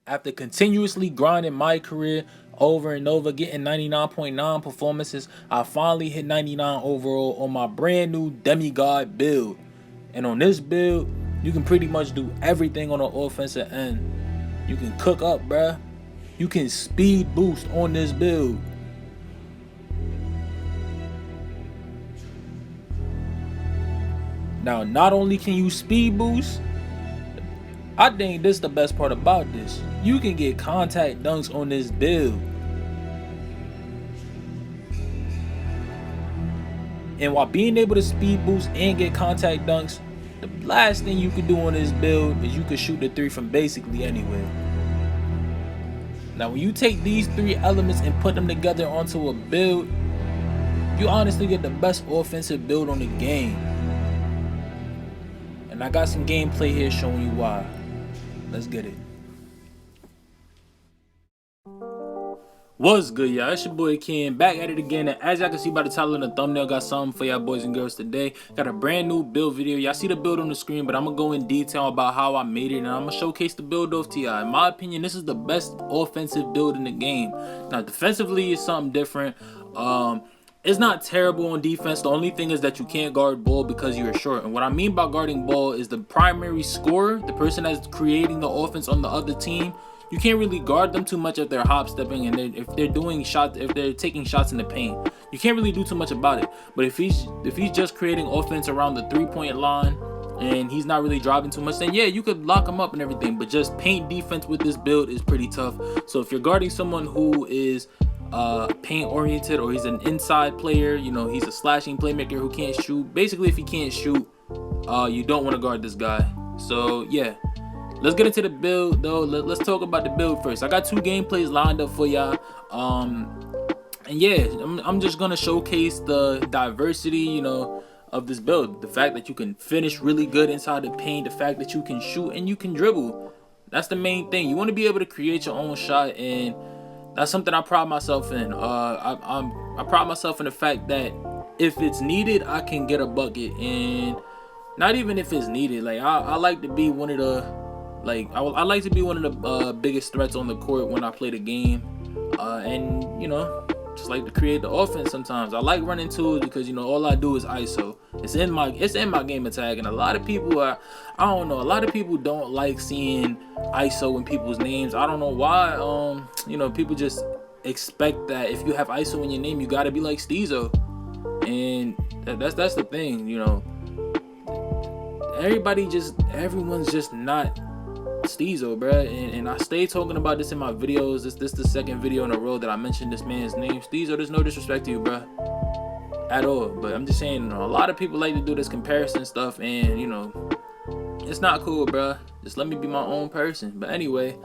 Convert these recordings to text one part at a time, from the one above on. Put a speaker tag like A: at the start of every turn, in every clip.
A: After continuously grinding my career over and over, getting 99.9 performances, I finally hit 99 overall on my brand new Demigod build. And on this build, you can pretty much do everything on the offensive end. You can cook up, bruh. You can speed boost on this build. Now, not only can you speed boost, I think this is the best part about this. You can get contact dunks on this build. And while being able to speed boost and get contact dunks, the last thing you can do on this build is you can shoot the 3 from basically anywhere. Now, when you take these 3 elements and put them together onto a build, you honestly get the best offensive build on the game. And I got some gameplay here showing you why. Let's get it. What's good, y'all? It's your boy Ken, back at it again. And as y'all can see by the title and the thumbnail, got something for y'all boys and girls today. Got a brand new build video. Y'all see the build on the screen, but I'm gonna go in detail about how I made it, and I'm gonna showcase the build off to y'all. In my opinion, this is the best offensive build in the game. Now, defensively is something different. It's not terrible on defense. The only thing is that you can't guard ball because you're short. And what I mean by guarding ball is the primary scorer, the person that's creating the offense on the other team, you can't really guard them too much if they're hop stepping and if they're doing shots, if they're taking shots in the paint. You can't really do too much about it. But if he's just creating offense around the 3-point line and he's not really driving too much, then yeah, you could lock him up and everything. But just paint defense with this build is pretty tough. So if you're guarding someone who is paint oriented, or he's an inside player, you know, he's a slashing playmaker who can't shoot. Basically, if he can't shoot, you don't want to guard this guy. So yeah, let's get into the build though. Let's talk about the build first. I got 2 gameplays lined up for y'all, and yeah, I'm just gonna showcase the diversity, you know, of this build. The fact that you can finish really good inside the paint, the fact that you can shoot and you can dribble. That's the main thing. You want to be able to create your own shot, and that's something I pride myself in. I pride myself in the fact that if it's needed, I can get a bucket. And not even if it's needed, like I like to be one of the, like I like to be one of the biggest threats on the court when I play the game. And you know, just like to create the offense sometimes. I like running tools because, you know, all I do is ISO. It's in my game attack, and a lot of people are, I don't know, a lot of people don't like seeing ISO in people's names. I don't know why. You know, people just expect that if you have ISO in your name, you gotta be like steezo. And that's the thing, you know. Everyone's just not steezo, bruh. And I stay talking about this in my videos. This the 2nd video in a row that I mentioned this man's name. Steezo, there's no disrespect to you, bruh, at all. But I'm just saying, you know, a lot of people like to do this comparison stuff, and you know, it's not cool, bruh. Just let me be my own person. But anyway,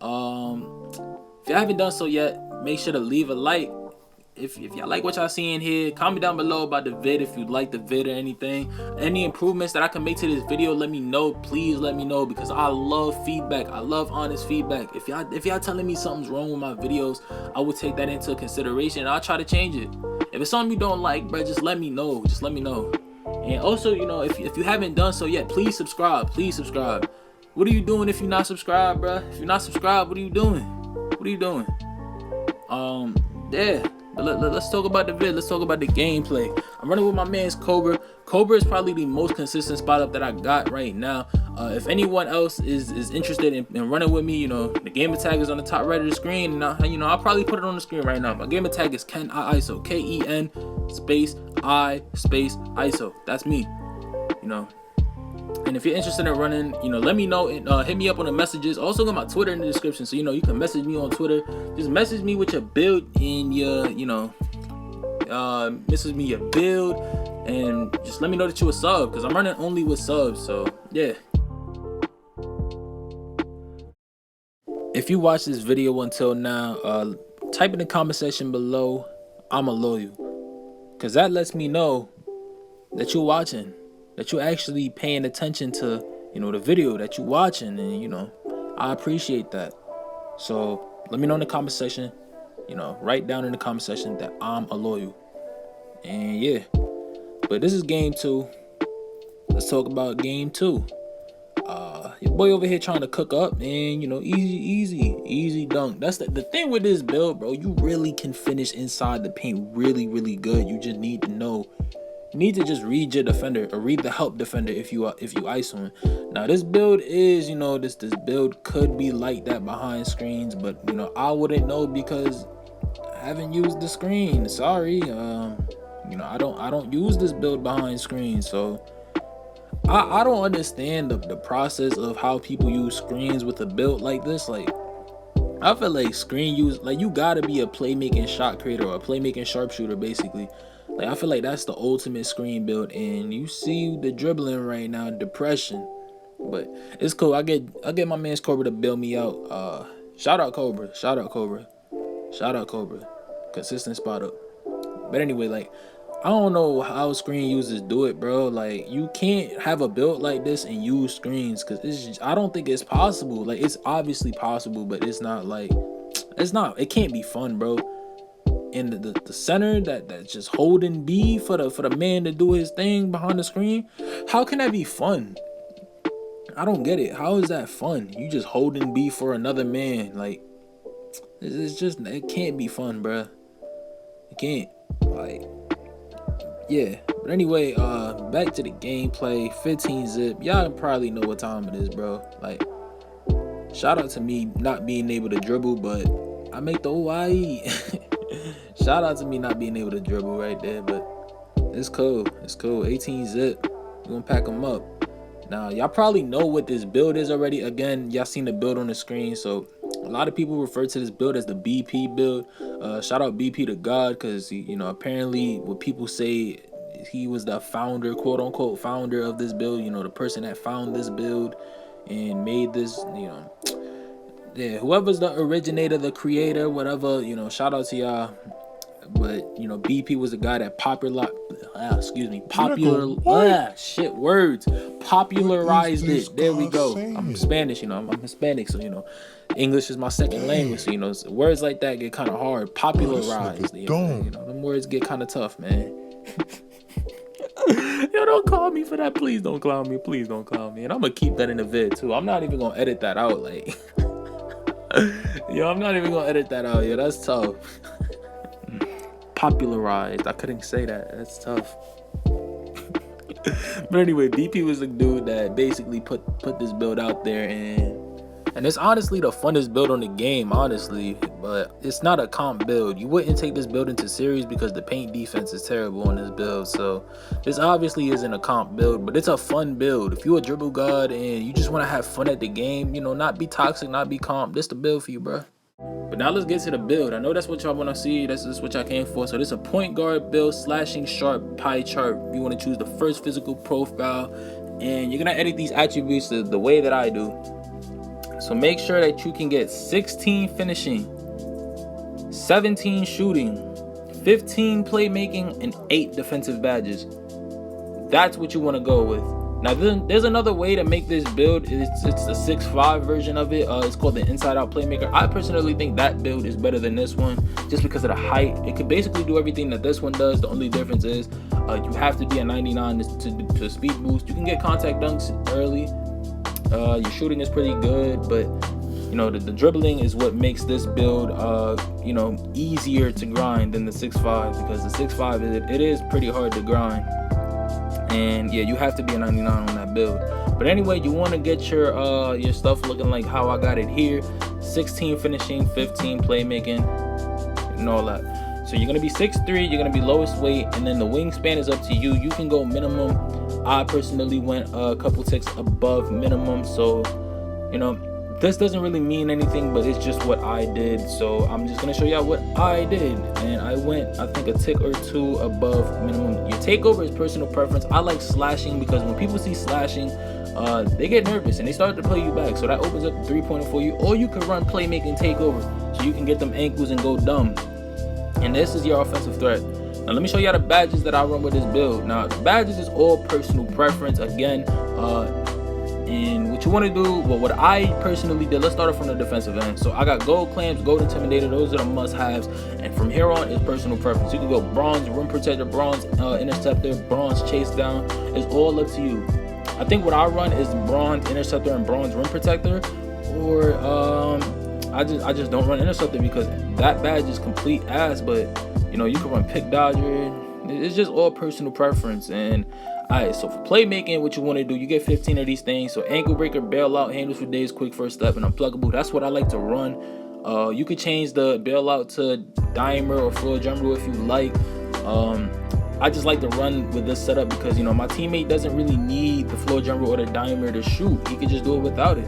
A: if you haven't done so yet, make sure to leave a like. If y'all like what y'all seeing here, comment down below about the vid if you like the vid or anything. Any improvements that I can make to this video, let me know. Please let me know, because I love feedback. I love honest feedback. If y'all telling me something's wrong with my videos, I will take that into consideration and I'll try to change it. If it's something you don't like, bro, just let me know. Just let me know. And also, you know, if you haven't done so yet, please subscribe. Please subscribe. What are you doing if you're not subscribed, bro? If you're not subscribed, what are you doing? What are you doing? Yeah. But let's talk about the vid. Let's talk about the gameplay. I'm running with my man's Cobra. Cobra is probably the most consistent spot up that I got right now. If anyone else is interested in running with me, you know, the game tag is on the top right of the screen. And you know, I'll probably put it on the screen right now. My game tag is Ken ISO. KEN space I space ISO. That's me. You know. And if you're interested in running, you know, let me know and hit me up on the messages. Also got my Twitter in the description, so you know you can message me on Twitter. Just message me with your build in your, you know, message me your build, and just let me know that you a sub, because I'm running only with subs. So yeah. If you watch this video until now, type in the comment section below, I'ma loyal, because that lets me know that you're watching, that you're actually paying attention to, you know, the video that you're watching, and you know, I appreciate that. So let me know in the comment section, you know, write down in the comment section that I'm a loyal. And yeah, but this is game 2. Let's talk about game 2. your boy over here trying to cook up, and you know, easy dunk. That's the thing with this build, bro. You really can finish inside the paint really good. You just need to know, you need to just read your defender, or read the help defender if you ice on. Now this build is, you know, this build could be like that behind screens, but you know, I wouldn't know because I haven't used the screen. Sorry, you know, I don't use this build behind screens, so I don't understand the process of how people use screens with a build like this. Like, I feel like screen use, like, you gotta be a playmaking shot creator or a playmaking sharpshooter, basically. Like, I feel like that's the ultimate screen build, and you see the dribbling right now, depression. But it's cool. I get my man's Cobra to build me out. Shout out Cobra, consistent spot up. But anyway, like, I don't know how screen users do it, bro. Like, you can't have a build like this and use screens, because it's just, I don't think it's possible. Like, it's obviously possible, but it's not, like, it can't be fun, bro. And the center that's just holding B for the man to do his thing behind the screen, how can that be fun? I don't get it. How is that fun? You just holding B for another man. Like, it's just, it can't be fun, bro. It can't. Like, yeah. But anyway, back to the gameplay. 15 zip. Y'all probably know what time it is, bro. Like, shout out to me not being able to dribble, but I make the OIE. Shout out to me not being able to dribble right there, but it's cool. It's cool. 18 zip. We're gonna pack them up. Now, y'all probably know what this build is already. Again, y'all seen the build on the screen, so a lot of people refer to this build as the BP build. Shout out BP to Gawd, because, you know, apparently what people say, he was the founder, quote unquote founder of this build. You know, the person that found this build and made this, you know, yeah, whoever's the originator, the creator, whatever, you know, shout out to y'all. But, you know, BP was the guy that popularized it. There we go. I'm Spanish, you know, I'm Hispanic, so, you know, English is my second language, so, you know, words like that get kind of hard. Popularized, you know, them words get kind of tough, man. Yo, don't call me for that. Please don't clown me. Please don't clown me. And I'm gonna keep that in the vid too. I'm not even gonna edit that out. Like, yo, I'm not even gonna edit that out. Yo, that's tough. Popularized. I couldn't say that. That's tough. But anyway, BP was the dude that basically put this build out there, and it's honestly the funnest build on the game, honestly. But it's not a comp build. You wouldn't take this build into series because the paint defense is terrible on this build. So this obviously isn't a comp build, but it's a fun build. If you're a dribble god and you just want to have fun at the game, you know, not be toxic, not be comp, this the build for you, bro. But now let's get to the build. I know that's what y'all want to see. That's what y'all came for. So this is a point guard build, slashing sharp pie chart. You want to choose the first physical profile, and you're gonna edit these attributes the way that I do. So make sure that you can get 16 finishing, 17 shooting, 15 playmaking, and 8 defensive badges. That's what you want to go with. Now there's another way to make this build. It's the 6'5" version of it. It's called the inside out playmaker. I personally think that build is better than this one just because of the height. It could basically do everything that this one does. The only difference is you have to be a 99 to speed boost. You can get contact dunks early. Your shooting is pretty good, but you know, the dribbling is what makes this build you know, easier to grind than the 6'5", because the 6'5" it is pretty hard to grind. And yeah, you have to be a 99 on that build. But anyway, you want to get your stuff looking like how I got it here. 16 finishing, 15 playmaking, and all that. So you're going to be 6'3", you're going to be lowest weight, and then the wingspan is up to you. You can go minimum. I personally went a couple ticks above minimum. So, you know, this doesn't really mean anything, but it's just what I did. So I'm just going to show y'all what I did. And I went, I think, a tick or two above minimum. Your takeover is personal preference. I like slashing because when people see slashing, they get nervous and they start to play you back. So that opens up the three-pointer for you. Or you can run playmaking takeover so you can get them ankles and go dumb. And this is your offensive threat. Now let me show y'all the badges that I run with this build. Now the badges is all personal preference again. And what you want to do, well, what I personally did, let's start off from the defensive end. So I got gold clamps, gold intimidator, those are the must-haves, and from here on is personal preference. You can go bronze rim protector, bronze interceptor, bronze chase down. It's all up to you. I think what I run is bronze interceptor and bronze rim protector, or I just don't run interceptor because that badge is complete ass. But you know, you can run pick dodger. It's just all personal preference. And alright, so for playmaking, what you want to do, you get 15 of these things. So ankle breaker, bailout, handles for days, quick first step, and unpluggable. That's what I like to run. You could change the bailout to dimer or floor jump if you like. I just like to run with this setup because, you know, my teammate doesn't really need the floor jumper or the dimer to shoot. He could just do it without it.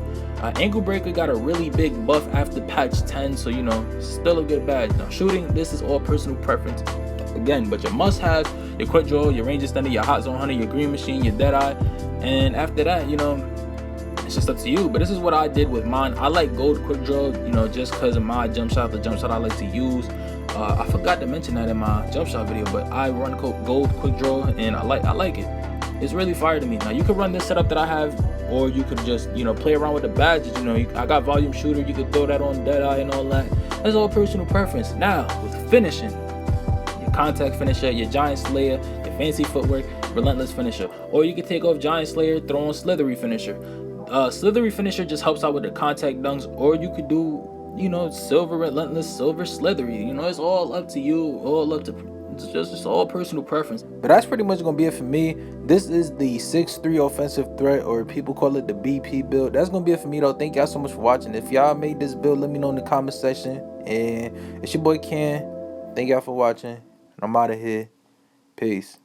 A: Ankle breaker got a really big buff after patch 10, so you know, still a good badge. Now shooting, this is all personal preference again, but your must have your quick draw, your range extender, your hot zone hunter, your green machine, your dead eye, and after that, you know, it's just up to you. But this is what I did with mine. I like gold quick draw, you know, just because of my jump shot, the jump shot I like to use. I forgot to mention that in my jump shot video, but I run gold quick draw and I like it. It's really fire to me. Now you could run this setup that I have, or you could just, you know, play around with the badges. You know, I got volume shooter, you could throw that on dead eye and all that. That's all personal preference. Now with finishing, your contact finisher, your giant slayer, your fancy footwork, relentless finisher, or you could take off giant slayer, throw on slithery finisher. Slithery finisher just helps out with the contact dunks, or you could do, you know, silver relentless, silver slithery. You know, it's all up to you, all up to, it's just all personal preference. But that's pretty much gonna be it for me. This is the 6'3" offensive threat, or people call it the BP build. That's gonna be it for me though. Thank y'all so much for watching. If y'all made this build, let me know in the comment section. And it's your boy Ken. Thank y'all for watching, and I'm out of here. Peace.